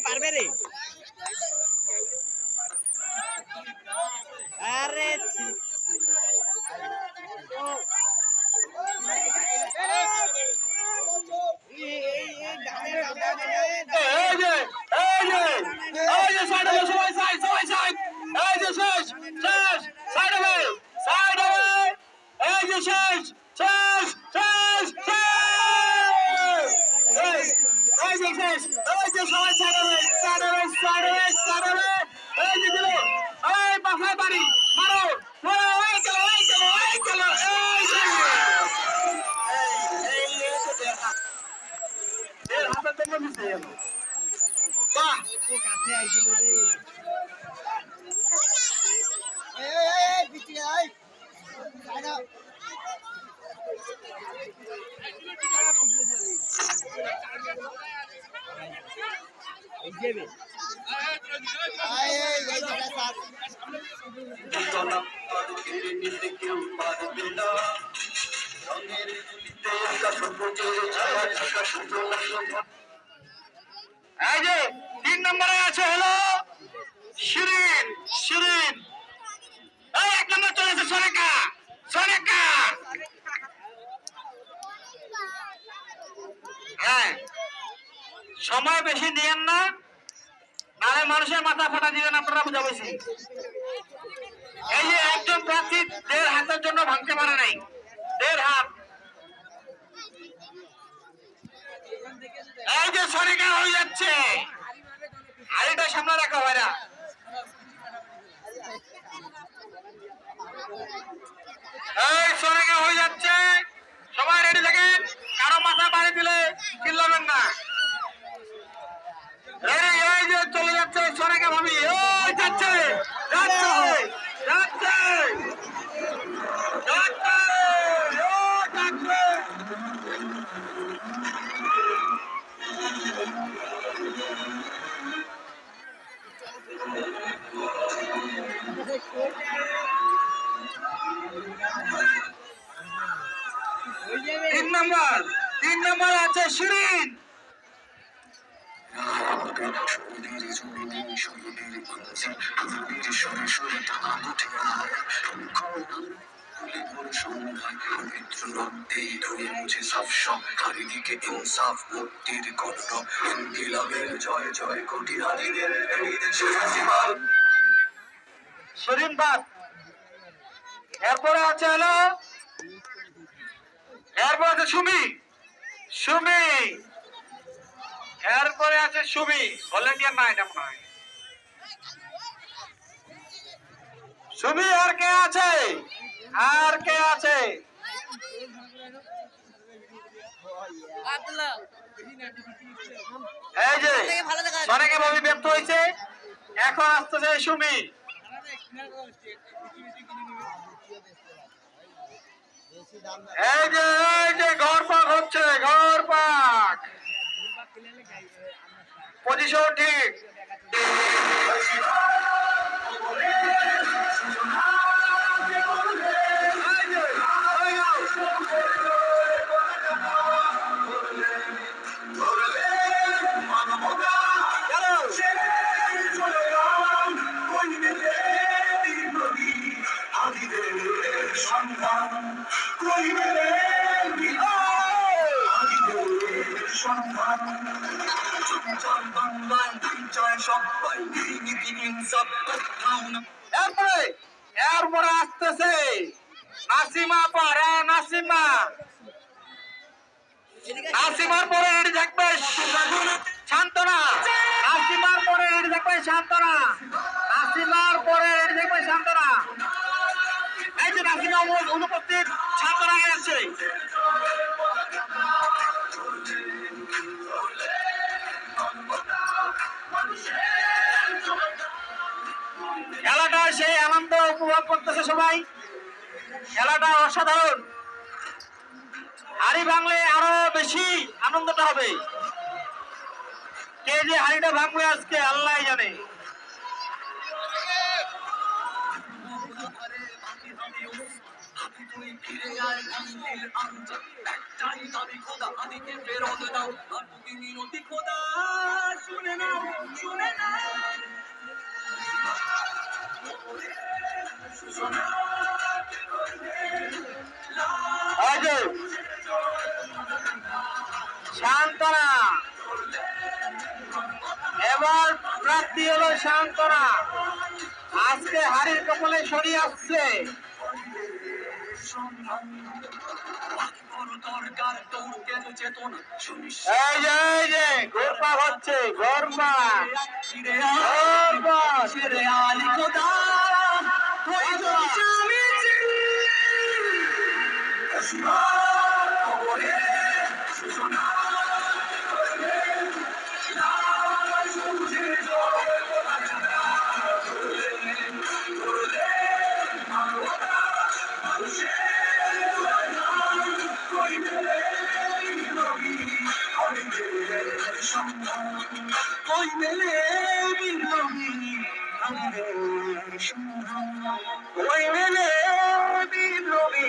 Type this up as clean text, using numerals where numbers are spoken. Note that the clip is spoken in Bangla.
পারবে রে আরে কাছে আইছিল রে তিন নম্বরে আছে হলো শিরিন শিরিন এক নম্বর চলেছে সোনেকা সোনেকা হ্যাঁ সময় বেশি নিয়েন না নাহলে মানুষের মাথা ফাটা দিবেন আপনারা বুঝা বলছি এই যে একজন প্রার্থী ১.৫ হাতের জন্য ভাঙতে পারে নাই ১.৫ হাত এই যে সোনেকা হয়ে যাচ্ছে আরেকটা সামনে রাখা ভাইরা এই সোনেকা হয়ে যাচ্ছে সবাই রেডি থাকেন কারো মাথা বাড়ি দিলে চিল্লাবেন না এই যে চলে যাচ্ছে সোনেকা ভাবি ওই যাচ্ছে যাচ্ছে যাচ্ছে যাচ্ছে ও যাচ্ছে ৩ নম্বর আছে শিরিন শিরিন বাদ এরপরে আছে হলো এরপর আছে সুমি সুমি এরপরে আছে সুমি ভলেন্টিয়ার না এটা মনে হয় সুমি আর কে আছে আর কে আছে এই যে অনেকে ভাবি ব্যর্থ হয়েছে এখন আসতেছে সুমি এই যে ঘর পাক হচ্ছে ঘর পাক পজিশন ঠিক এরপরে আসতেছে নাসিমা পারে নাসিমা নাসিমার পরে রেডি থাকবে শান্তনা নাসিমার পরে রেডি থাকবে শান্তনা নাসিমার পরে রেডি থাকবে শান্তনা এই যে নাসিমা অনুপস্থিত শান্তনা গেছে খেলাটা সেই আনন্দ উপভোগ করতেছে সবাই খেলাটা অসাধারণ হাড়ি ভাঙলে আরো বেশি আনন্দটা হবে কে যে হাড়িটা ভাঙবে আজকে আল্লাহ জানে তুই ফিরে আয় মন্দির আঞ্চল একটাই দাবি খোদা আদিকে ফেরত দাও আর তুমি মিনতি খোদা শুনে নাও শুনে নাও শান্তনা এবার প্রার্থী হলো শান্তনা আজকে হাড়ির কপালে সরিয়ে আসছে দরকার তোর কেন চেতনা এই যে ঘোরপাক হচ্ছে ঘোরপাক ছেড়ে আলি খোদা ওই কই মেলে বিপ্লবী কই মেলে বিপ্লবী